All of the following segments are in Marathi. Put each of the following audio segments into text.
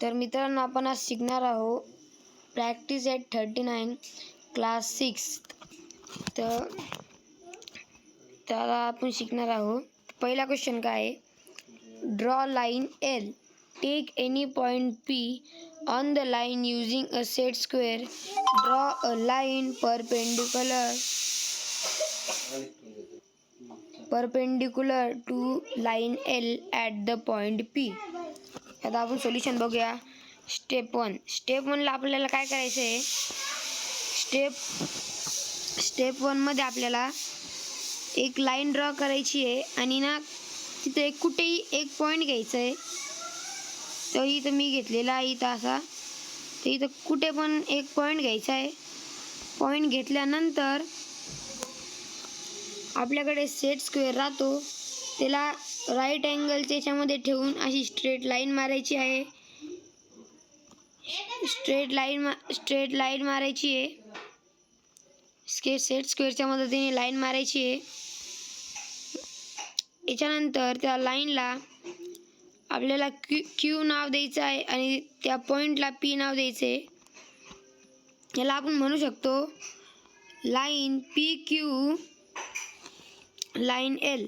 तर मित्रांनो, आपण आज शिकणार आहोत प्रॅक्टिस एट 39 क्लास 6. तर त्याला आपण शिकणार आहोत. पहिला क्वेश्चन काय आहे? Draw line L, take any point P on the line using a set square, draw a line perpendicular to line L at the point P. आता आपण सोल्युशन बघूया. स्टेप 1ला आपल्याला काय करायचं आहे? स्टेप 1मध्ये आपल्याला एक लाईन ड्रॉ करायची आहे आणि ना तिथे कुठेही एक पॉईंट घ्यायचा आहे. तर इथं मी घेतलेला आहे इथं असा. तर इथं कुठे पण एक पॉईंट घ्यायचा आहे. पॉईंट घेतल्यानंतर आपल्याकडे सेट स्क्वेअर राहतो, त्याला राईट अँगलच्या याच्यामध्ये ठेवून अशी स्ट्रेट लाईन मारायची आहे. स्ट्रेट लाईन मारायची आहे. सेट स्क्वेअरच्या मदतीने लाईन मारायची आहे. याच्यानंतर त्या लाईनला आपल्याला क्यू नाव द्यायचं आहे आणि त्या पॉईंटला पी नाव द्यायचं आहे. याला आपण म्हणू शकतो line P Q line L.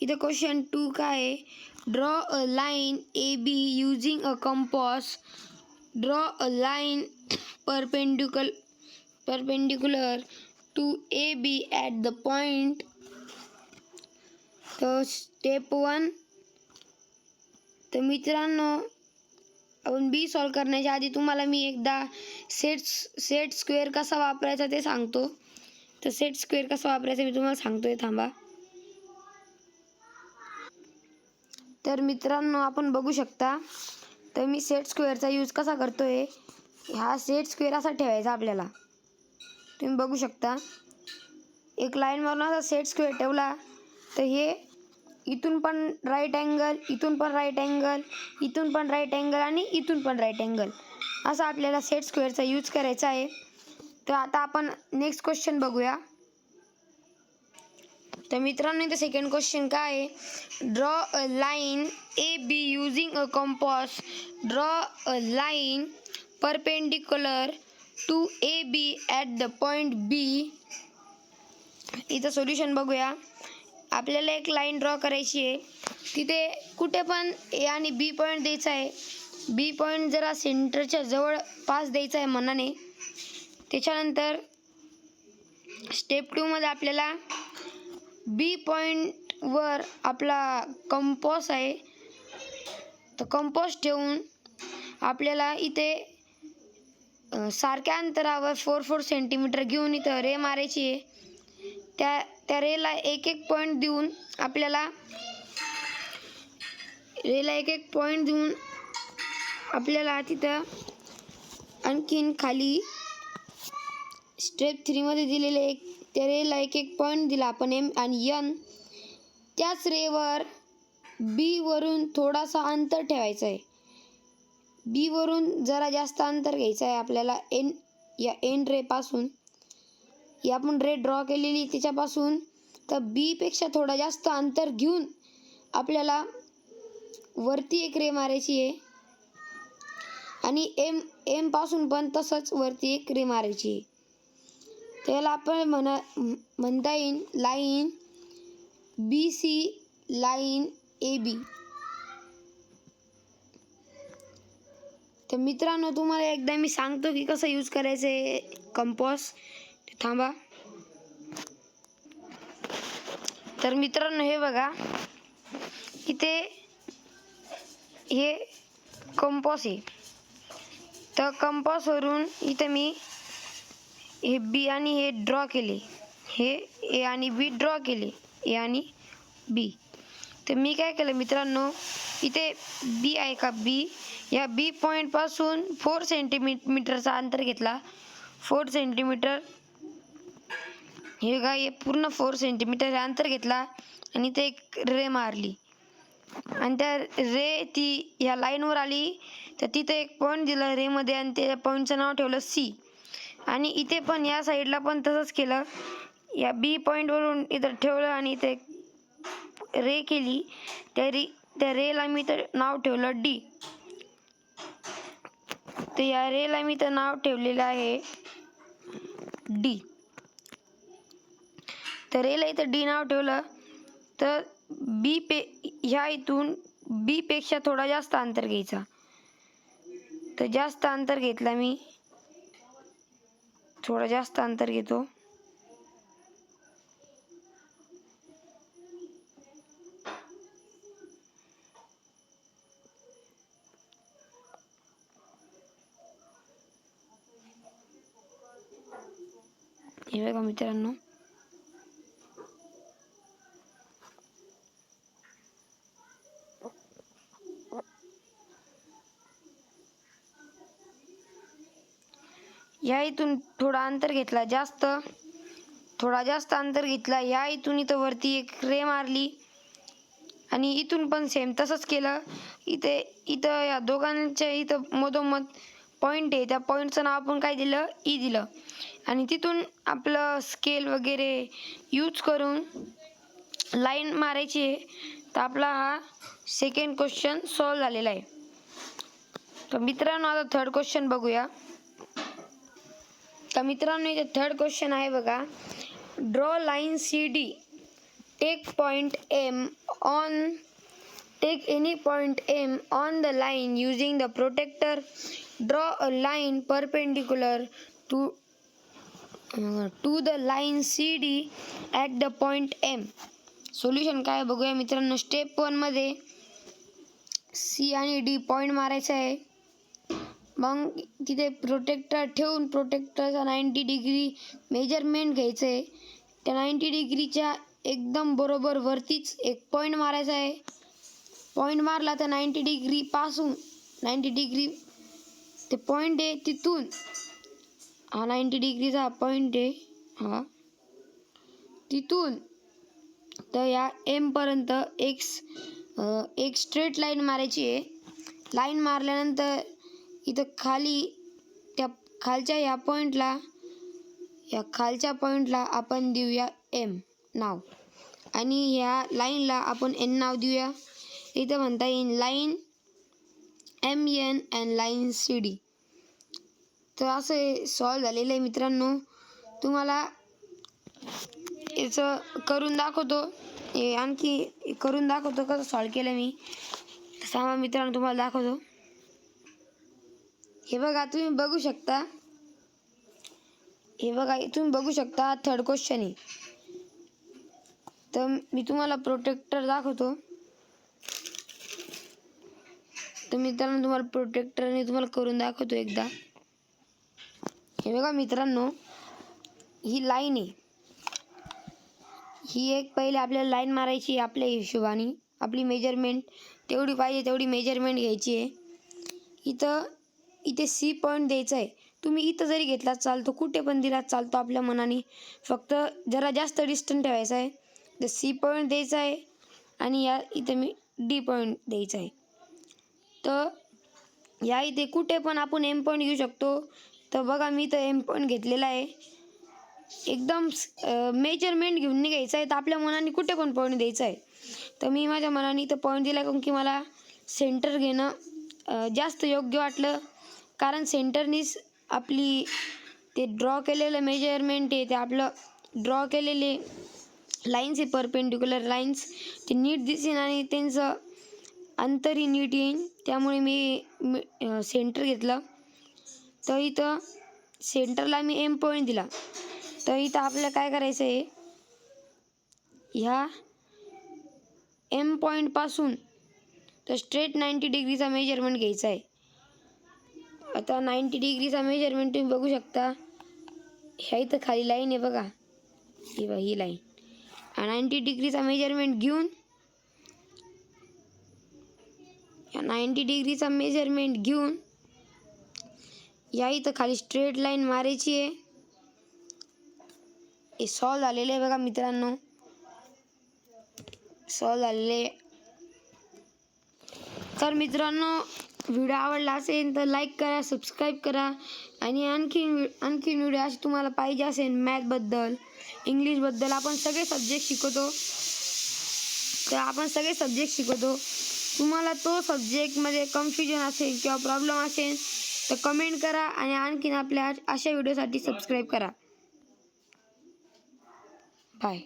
इथं क्वेश्चन 2 काय आहे? Draw a line A B using a compass, draw a line perpendicular to A B at the point. तर स्टेप 1. तर मित्रांनो, आपण बी सॉल्व करण्याच्या आधी तुम्हाला मी एकदा सेट स्क्वेअर कसा वापरायचा ते सांगतो. तर सेट स्क्वेअर कसा वापरायचा मी तुम्हाला सांगतोय, थांबा. तर मित्रांनो, आपण बघू शकता. तर मी सेट स्क्वेअरचा यूज कसा करतोय. हा सेट स्क्वेअर असा ठेवायचा आपल्याला. तुम्ही बघू शकता. एक लाईन मारून असा सेट स्क्वेअर ठेवला तर हे इथून पण राईट अँगल, इथून पण राईट अँगल, इथून पण राईट अँगल आणि इथून पण राईट अँगल, असा आपल्याला सेट स्क्वेअरचा यूज करायचा आहे. तर आता आपण नेक्स्ट क्वेश्चन बघूया. तर मित्रांनो, इथं सेकंड क्वेश्चन काय आहे? Draw a line A B using a compass, draw a line perpendicular to A B at the point B. इथं सोल्युशन बघूया. आपल्याला एक लाईन ड्रॉ करायची आहे. तिथे कुठे पण ए आणि बी पॉईंट द्यायचा आहे. बी पॉईंट जरा सेंटरच्या जवळ पास द्यायचा आहे मनाने. त्याच्यानंतर स्टेप 2मध्ये आपल्याला बी पॉईंटवर आपला कंपास आहे. तर कंपास ठेवून आपल्याला इथे सारख्या अंतरावर 4 सेंटीमीटर घेऊन इथं रे मारायची आहे. त्या रेला एक पॉईंट देऊन आपल्याला तिथं आणखीन खाली स्टेप 3मध्ये दिलेले त्या रेला एक पॉईंट दिला आपण एम आणि एन. त्याच रेवर बी वरून थोडासा अंतर ठेवायचं आहे. बी वरून जरा जास्त अंतर घ्यायचं आहे आपल्याला या एन रेपासून. ही आपण रे ड्रॉ केलेली त्याच्यापासून तर बी पेक्षा थोडा जास्त अंतर घेऊन आपल्याला वरती एक रे मारायची आहे आणि एम पासून पण तसंच वरती एक रे मारायची आहे. त्याला आपण म्हणता येईल line B C, line A B. तर मित्रांनो, तुम्हाला एकदा मी सांगतो की कसं यूज करायचं आहे कंपास. थांबा. तर मित्रांनो, हे बघा, इथे हे कंपास आहे. तर कंपासवरून इथे मी हे बी आणि हे ड्रॉ केले. हे ए आणि बी ड्रॉ केले, ए आणि बी. तर मी काय केलं मित्रांनो, इथे बी आहे का, बी, या बी पॉईंटपासून 4 सेंटीमीटरचा अंतर घेतला. 4 सेंटीमीटर, हे बघा, हे पूर्ण 4 सेंटीमीटर अंतर घेतला आणि ते एक रे मारली आणि त्या रे ती ह्या लाईनवर आली. तर तिथे एक पॉईंट दिला रेमध्ये आणि त्या पॉईंटचं नाव ठेवलं सी. आणि इथे पण या साईडला पण तसंच केलं. या बी पॉईंटवरून इथं ठेवलं आणि इथे रे केली. त्या रेला मी तर नाव ठेवलं डी. तर या रेला मी तर नाव ठेवलेलं आहे डी. तर रेला इथं डी नाव ठेवलं. तर ह्या इथून बी पेक्षा थोडा जास्त अंतर घ्यायचा. तर जास्त अंतर घेतला मी, थोडा जास्त अंतर घेतो. हे बघा मित्रांनो, या इथून थोडा अंतर घेतला, थोडा जास्त अंतर घेतला. या इथून इथं वरती एक रे मारली आणि इथून पण सेम तसंच केलं. इथं या दोघांच्या इथं मधोमध पॉईंट आहे, त्या पॉईंटचं नाव आपण काय दिलं, ई दिलं. आणि तिथून आपलं स्केल वगैरे यूज करून लाईन मारायची आहे. तर आपला हा सेकंड क्वेश्चन सॉल्व झालेला आहे. तर मित्रांनो, आता थर्ड क्वेश्चन बघूया. तर मित्रांनो, इथे थर्ड क्वेश्चन आहे बघा. Draw line CD. Take any point M on the line using the protractor. Draw a line perpendicular to the line CD at the point M. Solution काय बघूया मित्रांनो. स्टेप 1 मध्ये C आणि D पॉईंट मारायचा आहे. मग तिथे प्रोटेक्टर ठेवून प्रोटेक्टरचा 90 डिग्री मेजरमेंट घ्यायचं आहे. त्या 90 डिग्रीच्या एकदम बरोबर वरतीच एक पॉईंट मारायचा आहे. पॉईंट मारला तर 90 डिग्री ते पॉईंट आहे, तिथून हा 90 डिग्रीचा पॉईंट आहे, हा तिथून तर या M पर्यंत एक स्ट्रेट लाईन मारायची आहे. लाईन मारल्यानंतर इथं खाली त्या खालच्या खालच्या पॉईंटला आपण देऊया M नाव आणि ह्या लाईनला आपण N नाव देऊया. इथं म्हणता येईल लाईन MN आणि लाईन CD. तर असं सॉल्व झालेलं आहे मित्रांनो. तुम्हाला याचं करून दाखवतो, आणखी करून दाखवतो कसं सॉल्व केलं मी. सामा मित्रांनो तुम्हाला दाखवतो. हे बघा तुम्ही बघू शकता थर्ड क्वेश्चन आहे. तर मी तुम्हाला प्रोटेक्टर दाखवतो. तर मित्रांनो, तुम्हाला प्रोटेक्टरने तुम्हाला करून दाखवतो एकदा. हे बघा मित्रांनो, ही लाईन आहे. ही एक पहिले आपल्याला लाईन मारायची आपल्या हिशोबाने. आपली मेजरमेंट तेवढी पाहिजे तेवढी मेजरमेंट घ्यायची आहे. इथे C पॉईंट द्यायचा आहे. तुम्ही इथं जरी घेतला चालतो, कुठे पण दिला चालतो आपल्या मनाने. फक्त जरा जास्त डिस्टन्स ठेवायचा आहे. तर C पॉईंट द्यायचा आहे आणि इथं मी D पॉईंट द्यायचा आहे. तर या इथे कुठे पण आपण M पॉईंट घेऊ शकतो. तर बघा मी इथं M पॉईंट घेतलेला आहे. एकदम मेजरमेंट घेऊन नाही घ्यायचं आहे. तर आपल्या मनाने कुठे पण पॉईंट द्यायचा आहे. तर मी माझ्या मनाने इथं पॉईंट दिला, कारण की मला सेंटर घेणं जास्त योग्य वाटलं. कारण सेंटरनीच आपली ते ड्रॉ केलेलं मेजरमेंट आहे, ते आपलं ड्रॉ केलेले लाईन्स आहे, परपेंडिक्युलर लाईन्स, ते नीट दिसेन आणि त्यांचं अंतरही नीट येईन. त्यामुळे मी सेंटर घेतलं. तर इथं सेंटरला मी M पॉईंट दिला. तर इथं आपल्याला काय करायचं आहे, ह्या M पॉईंटपासून तर स्ट्रेट 90 डिग्रीचा मेजरमेंट घ्यायचा आहे. आता 90 डिग्रीचा मेजरमेंट तुम्ही बघू शकता. ह्या इथं खाली लाईन आहे बघा, ही लाईन. 90 डिग्रीचा मेजरमेंट घेऊन 90 डिग्रीचा मेजरमेंट घेऊन या इथं खाली स्ट्रेट लाईन मारायची आहे. हे सॉल्व झालेलं आहे बघा मित्रांनो, सॉल्व झालेले. तर मित्रांनो, व्हिडिओ आवडला असेल तर लाईक करा, सबस्क्राईब करा. आणि आणखीन व्हिडिओ असे तुम्हाला पाहिजे असेल मॅथबद्दल, इंग्लिशबद्दल, आपण सगळे सब्जेक्ट शिकवतो. तुम्हाला तो सब्जेक्टमध्ये कन्फ्युजन असेल किंवा प्रॉब्लेम असेल तर कमेंट करा आणि आणखीन आपल्या अशा व्हिडिओसाठी सबस्क्राईब करा. बाय.